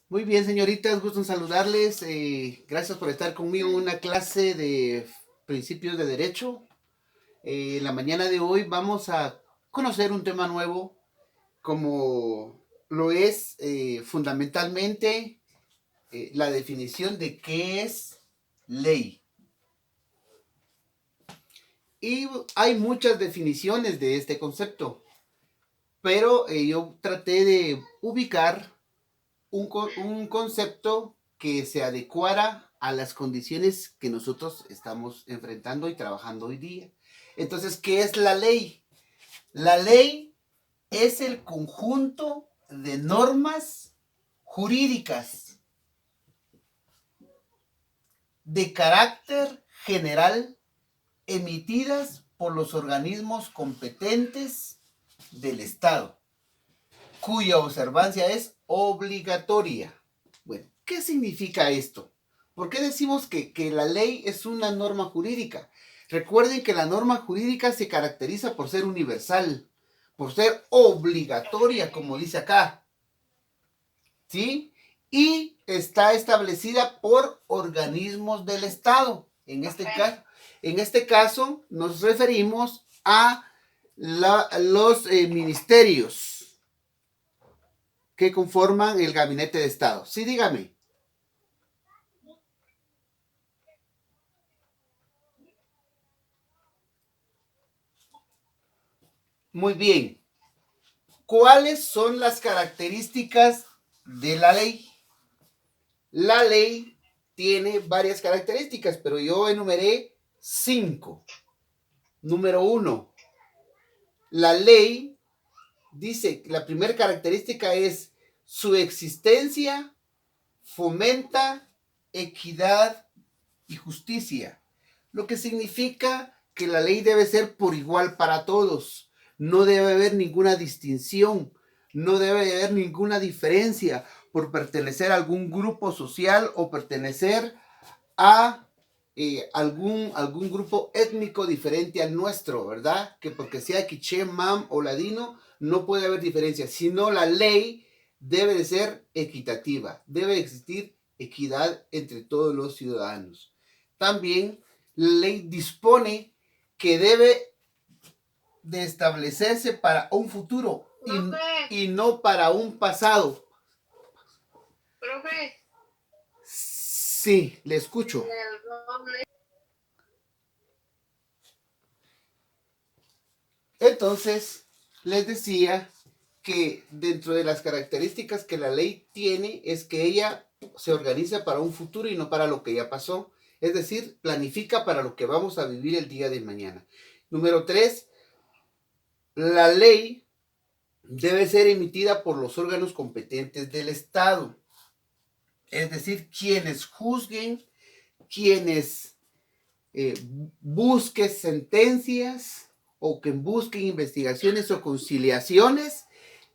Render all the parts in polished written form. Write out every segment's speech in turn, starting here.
Muy bien, señoritas, gusto en saludarles. Gracias por estar conmigo en una clase de principios de derecho. En la mañana de hoy vamos a conocer un tema nuevo, como lo es fundamentalmente la definición de qué es ley. Y hay muchas definiciones de este concepto, pero yo traté de ubicar un concepto que se adecuara a las condiciones que nosotros estamos enfrentando y trabajando hoy día. Entonces, ¿qué es la ley? La ley es el conjunto de normas jurídicas de carácter general emitidas por los organismos competentes del Estado, cuya observancia es obligatoria. Bueno, ¿qué significa esto? ¿Por qué decimos que la ley es una norma jurídica? Recuerden que la norma jurídica se caracteriza por ser universal, por ser obligatoria, como dice acá, ¿sí? Y está establecida por organismos del Estado. En este caso nos referimos a los ministerios que conforman el gabinete de Estado. Sí, dígame. Muy bien. ¿Cuáles son las características de la ley? La ley tiene varias características, pero yo enumeré 5. Número 1. La ley dice que la primera característica es su existencia fomenta equidad y justicia, lo que significa que la ley debe ser por igual para todos, no debe haber ninguna distinción, no debe haber ninguna diferencia por pertenecer a algún grupo social o pertenecer a algún grupo étnico diferente al nuestro, ¿verdad? Que porque sea quiché, mam o ladino, no puede haber diferencia, sino la ley debe de ser equitativa, debe existir equidad entre todos los ciudadanos. También la ley dispone que debe de establecerse para un futuro y no para un pasado. Profe. Sí, le escucho. Entonces, les decía que dentro de las características que la ley tiene es que ella se organiza para un futuro y no para lo que ya pasó. Es decir, planifica para lo que vamos a vivir el día de mañana. Número 3, la ley debe ser emitida por los órganos competentes del Estado. Es decir, quienes juzguen, quienes busquen sentencias o que busquen investigaciones o conciliaciones,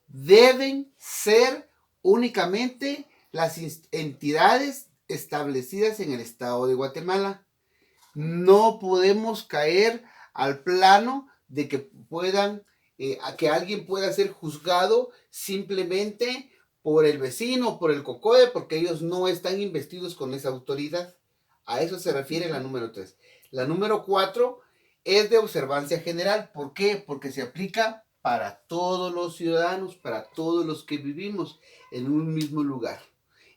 deben ser únicamente las entidades establecidas en el Estado de Guatemala. No podemos caer al plano de que que alguien pueda ser juzgado simplemente por el vecino, por el COCODE, porque ellos no están investidos con esa autoridad. A eso se refiere la número 3. La número 4 es de observancia general. ¿Por qué? Porque se aplica para todos los ciudadanos, para todos los que vivimos en un mismo lugar.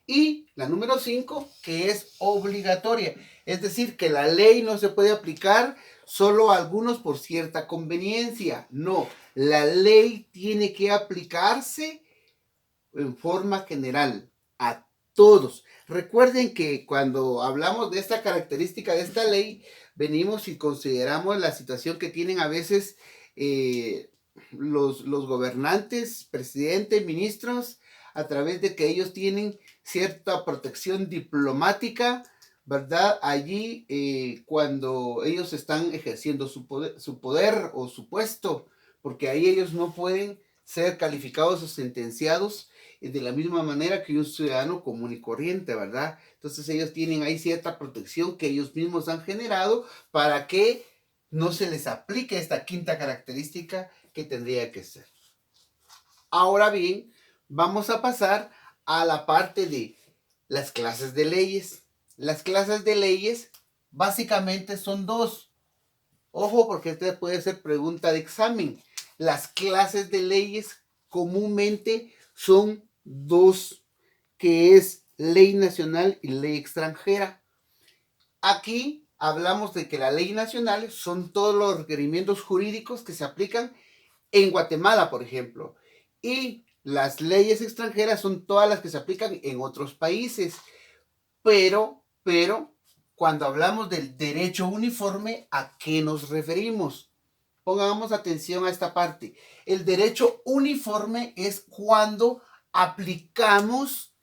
Y la número 5, que es obligatoria. Es decir, que la ley no se puede aplicar solo a algunos por cierta conveniencia. No, la ley tiene que aplicarse en forma general a todos. Recuerden que cuando hablamos de esta característica de esta ley, venimos y consideramos la situación que tienen a veces los gobernantes, presidentes, ministros, a través de que ellos tienen cierta protección diplomática, ¿verdad? Allí cuando ellos están ejerciendo su poder o su puesto, porque ahí ellos no pueden ser calificados o sentenciados de la misma manera que un ciudadano común y corriente, ¿verdad? Entonces ellos tienen ahí cierta protección que ellos mismos han generado para que no se les aplique esta quinta característica que tendría que ser. Ahora bien, vamos a pasar a la parte de las clases de leyes. Las clases de leyes básicamente son dos. Ojo, porque esta puede ser pregunta de examen. Las clases de leyes comúnmente son dos, que es ley nacional y ley extranjera. Aquí hablamos de que la ley nacional son todos los requerimientos jurídicos que se aplican en Guatemala, por ejemplo. Y las leyes extranjeras son todas las que se aplican en otros países. Pero, cuando hablamos del derecho uniforme, ¿a qué nos referimos? Pongamos atención a esta parte. El derecho uniforme es cuando aplicamos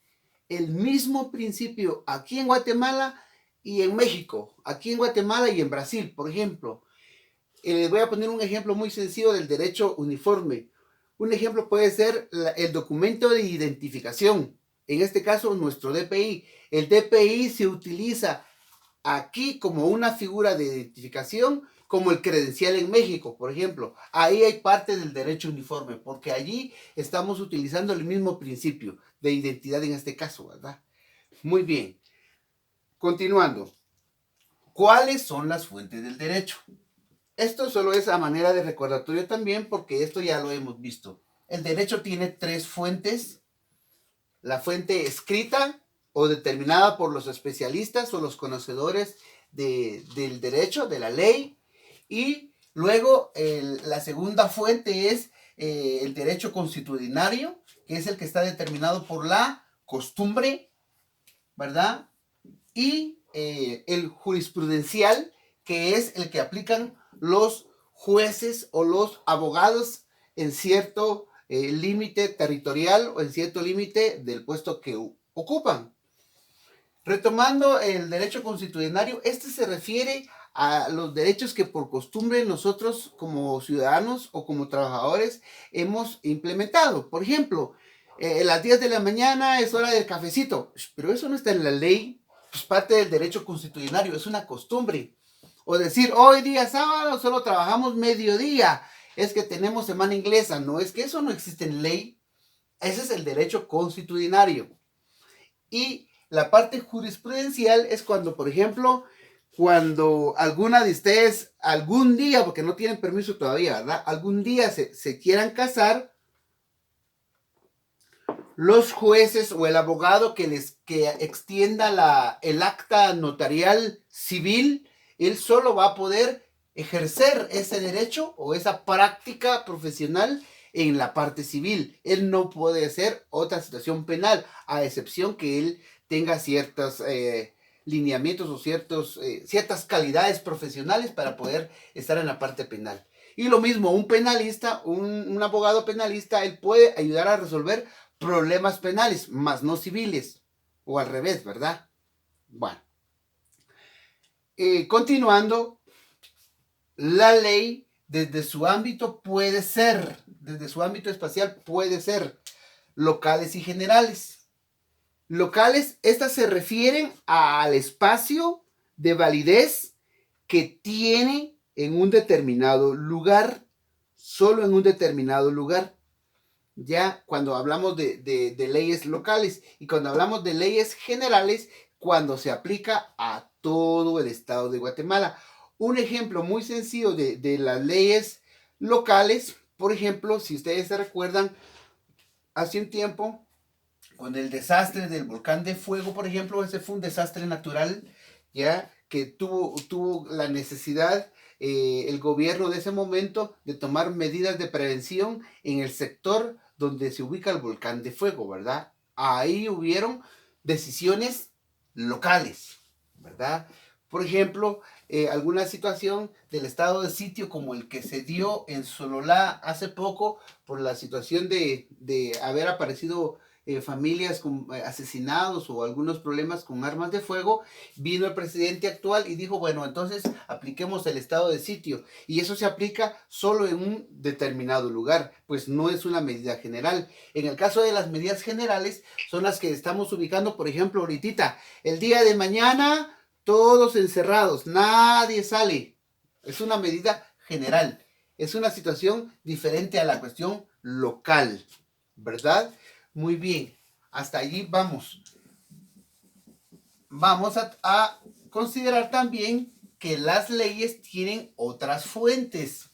el mismo principio aquí en Guatemala y en México, aquí en Guatemala y en Brasil, por ejemplo. Les voy a poner un ejemplo muy sencillo del derecho uniforme. Un ejemplo puede ser el documento de identificación. En este caso, nuestro DPI. El DPI se utiliza aquí como una figura de identificación, como el credencial en México, por ejemplo. Ahí hay parte del derecho uniforme, porque allí estamos utilizando el mismo principio de identidad en este caso, ¿verdad? Muy bien. Continuando. ¿Cuáles son las fuentes del derecho? Esto solo es a manera de recordatorio también, porque esto ya lo hemos visto. El derecho tiene tres fuentes. La fuente escrita o determinada por los especialistas o los conocedores del derecho, de la ley. Y luego la segunda fuente es el derecho consuetudinario, que es el que está determinado por la costumbre, ¿verdad? Y el jurisprudencial, que es el que aplican los jueces o los abogados en cierto límite territorial o en cierto límite del puesto que ocupan. Retomando el derecho consuetudinario, este se refiere a los derechos que por costumbre nosotros como ciudadanos o como trabajadores hemos implementado. Por ejemplo, las 10 de la mañana es hora del cafecito, pero eso no está en la ley, es parte del derecho consuetudinario, es una costumbre. O decir, hoy día sábado solo trabajamos mediodía, es que tenemos semana inglesa. No, es que eso no existe en ley. Ese es el derecho consuetudinario. Y la parte jurisprudencial es cuando, por ejemplo, cuando alguna de ustedes, algún día, porque no tienen permiso todavía, ¿verdad? Algún día se quieran casar, los jueces o el abogado que extienda el acta notarial civil, él solo va a poder ejercer ese derecho o esa práctica profesional en la parte civil. Él no puede hacer otra situación penal, a excepción que él tenga ciertos lineamientos o ciertas calidades profesionales para poder estar en la parte penal. Y lo mismo, un penalista, un abogado penalista, él puede ayudar a resolver problemas penales, más no civiles, o al revés, ¿verdad? Bueno, continuando, la ley desde su ámbito desde su ámbito espacial puede ser locales y generales. Locales, estas se refieren al espacio de validez que tiene en un determinado lugar, solo en un determinado lugar. Ya cuando hablamos de leyes locales, y cuando hablamos de leyes generales, cuando se aplica a todo el estado de Guatemala. Un ejemplo muy sencillo de las leyes locales, por ejemplo, si ustedes se recuerdan, hace un tiempo, con el desastre del volcán de fuego, por ejemplo, ese fue un desastre natural, ya que tuvo la necesidad el gobierno de ese momento de tomar medidas de prevención en el sector donde se ubica el volcán de fuego, ¿verdad? Ahí hubieron decisiones locales, ¿verdad? Por ejemplo, alguna situación del estado de sitio como el que se dio en Sololá hace poco por la situación de haber aparecido familias con asesinados o algunos problemas con armas de fuego, vino el presidente actual y dijo, bueno, entonces apliquemos el estado de sitio. Y eso se aplica solo en un determinado lugar, pues no es una medida general. En el caso de las medidas generales, son las que estamos ubicando, por ejemplo, ahorita, el día de mañana, todos encerrados, nadie sale. Es una medida general. Es una situación diferente a la cuestión local, ¿verdad? Muy bien. Hasta allí vamos. Vamos a considerar también que las leyes tienen otras fuentes.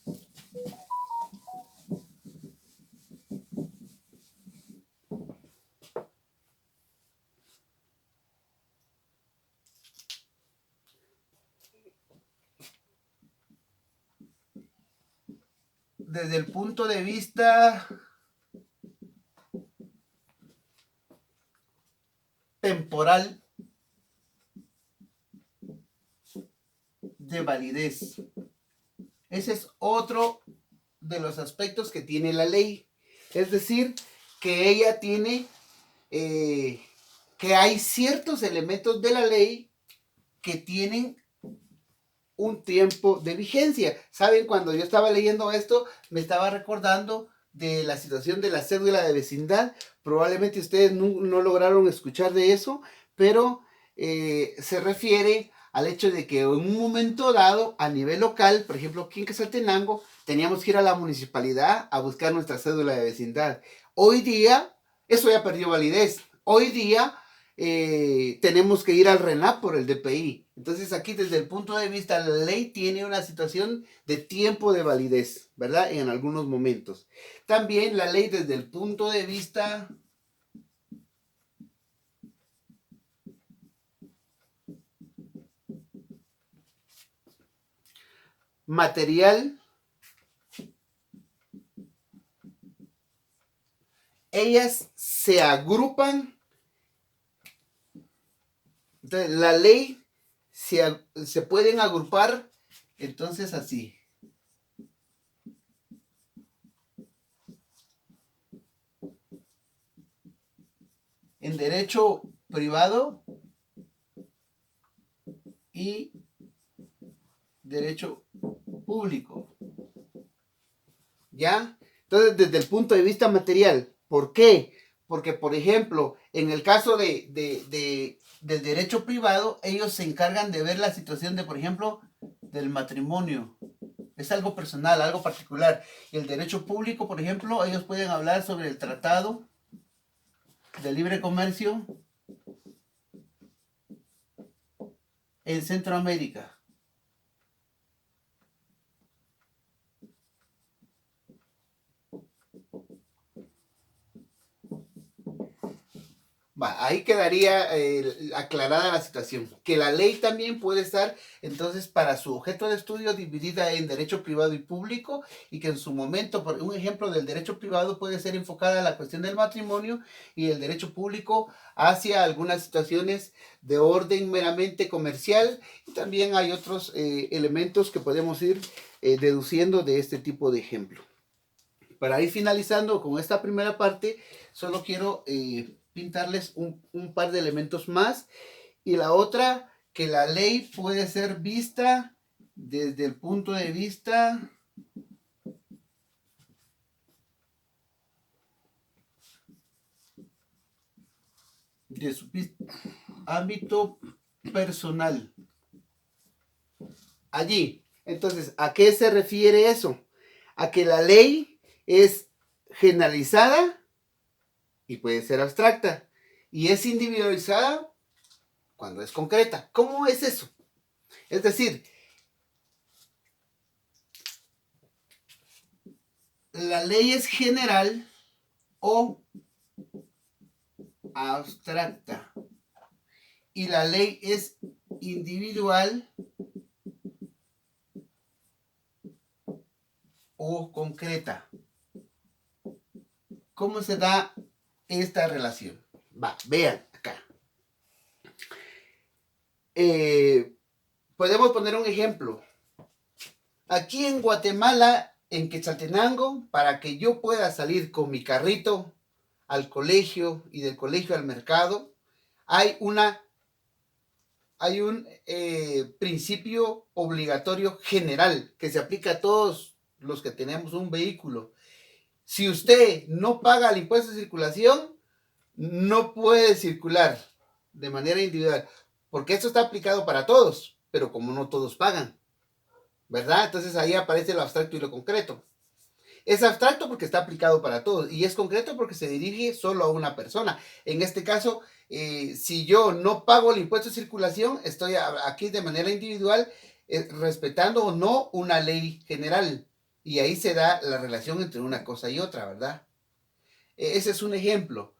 Desde el punto de vista temporal de validez. Ese es otro de los aspectos que tiene la ley. Es decir, que ella tiene, que hay ciertos elementos de la ley que tienen un tiempo de vigencia. ¿Saben? Cuando yo estaba leyendo esto, me estaba recordando de la situación de la cédula de vecindad. Probablemente ustedes no lograron escuchar de eso, pero se refiere al hecho de que en un momento dado, a nivel local, por ejemplo, aquí en Quetzaltenango, teníamos que ir a la municipalidad a buscar nuestra cédula de vecindad. Hoy día, eso ya perdió validez. Hoy día, tenemos que ir al RENAP por el DPI. Entonces aquí desde el punto de vista, la ley tiene una situación de tiempo de validez, ¿verdad? En algunos momentos. También la ley desde el punto de vista material, ellas se agrupan. Entonces la ley se pueden agrupar, entonces así. En derecho privado y derecho público. ¿Ya? Entonces, desde el punto de vista material, ¿por qué? Porque, por ejemplo, en el caso del derecho privado, ellos se encargan de ver la situación de, por ejemplo, del matrimonio. Es algo personal, algo particular. Y el derecho público, por ejemplo, ellos pueden hablar sobre el tratado de libre comercio en Centroamérica. Va, ahí quedaría aclarada la situación. Que la ley también puede estar, entonces, para su objeto de estudio dividida en derecho privado y público, y que en su momento, por un ejemplo del derecho privado puede ser enfocada a la cuestión del matrimonio y el derecho público hacia algunas situaciones de orden meramente comercial, y también hay otros elementos que podemos ir deduciendo de este tipo de ejemplo. Para ir finalizando con esta primera parte, solo quiero pintarles un par de elementos más. Y la otra, que la ley puede ser vista desde el punto de vista de su ámbito personal. Allí. Entonces, ¿a qué se refiere eso? A que la ley es generalizada y puede ser abstracta. Y es individualizada cuando es concreta. ¿Cómo es eso? Es decir, la ley es general o abstracta y la ley es individual o concreta. ¿Cómo se da esta relación? Va, vean acá. Podemos poner un ejemplo. Aquí en Guatemala, en Quetzaltenango, para que yo pueda salir con mi carrito al colegio y del colegio al mercado, hay un principio obligatorio general que se aplica a todos los que tenemos un vehículo. Si usted no paga el impuesto de circulación, no puede circular de manera individual, porque esto está aplicado para todos, pero como no todos pagan, ¿verdad? Entonces ahí aparece lo abstracto y lo concreto. Es abstracto porque está aplicado para todos y es concreto porque se dirige solo a una persona. En este caso, si yo no pago el impuesto de circulación, estoy aquí de manera individual respetando o no una ley general. Y ahí se da la relación entre una cosa y otra, ¿verdad? Ese es un ejemplo.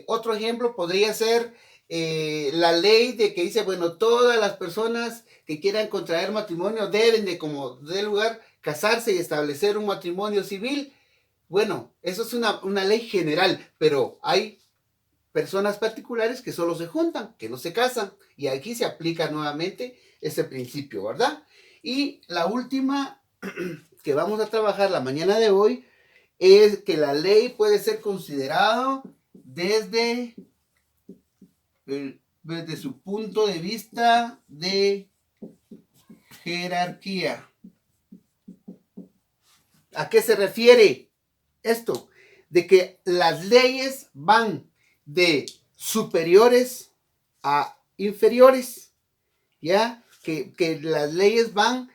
Otro ejemplo podría ser la ley de que dice, bueno, todas las personas que quieran contraer matrimonio deben de, como de lugar, casarse y establecer un matrimonio civil. Bueno, eso es una ley general, pero hay personas particulares que solo se juntan, que no se casan, y aquí se aplica nuevamente ese principio, ¿verdad? Y la última que vamos a trabajar la mañana de hoy es que la ley puede ser considerado desde su punto de vista de jerarquía. ¿A qué se refiere esto? De que las leyes van de superiores a inferiores, ¿ya? Que las leyes van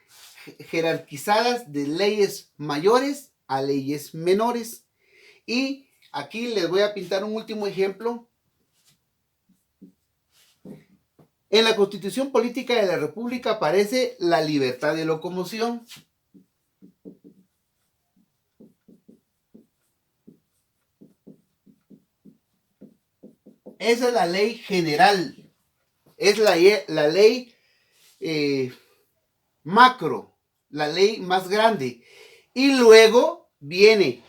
jerarquizadas de leyes mayores a leyes menores. Y aquí les voy a pintar un último ejemplo. En la Constitución Política de la República aparece la libertad de locomoción. Esa es la ley general. Es la ley macro, la ley más grande. Y luego viene,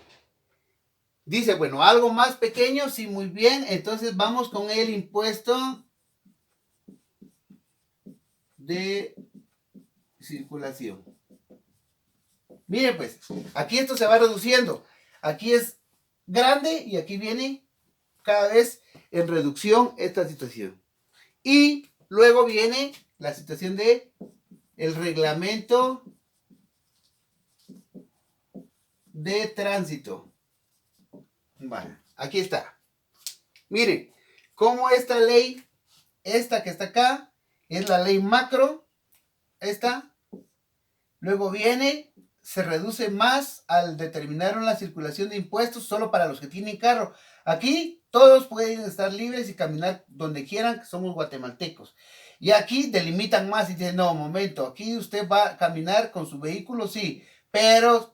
dice, bueno, algo más pequeño, sí, muy bien. Entonces vamos con el impuesto de circulación. Miren pues, aquí esto se va reduciendo. Aquí es grande y aquí viene cada vez en reducción esta situación. Y luego viene la situación de el reglamento de tránsito. Bueno, aquí está. Miren, cómo esta ley, esta que está acá, es la ley macro, esta, luego viene, se reduce más al determinar la circulación de impuestos solo para los que tienen carro. Aquí todos pueden estar libres y caminar donde quieran, que somos guatemaltecos. Y aquí delimitan más y dicen, no, momento, aquí usted va a caminar con su vehículo, sí, pero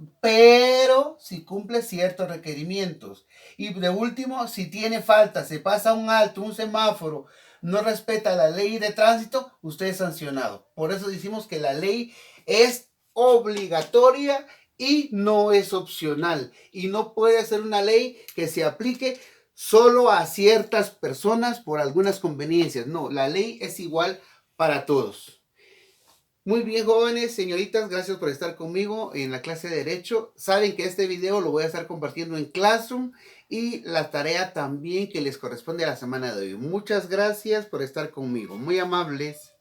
si cumple ciertos requerimientos. Y de último, si tiene falta, se pasa un alto, un semáforo, no respeta la ley de tránsito, usted es sancionado. Por eso decimos que la ley es obligatoria y no es opcional. Y no puede ser una ley que se aplique solo a ciertas personas por algunas conveniencias. No, la ley es igual para todos. Muy bien, jóvenes, señoritas, gracias por estar conmigo en la clase de Derecho. Saben que este video lo voy a estar compartiendo en Classroom y la tarea también que les corresponde a la semana de hoy. Muchas gracias por estar conmigo, muy amables.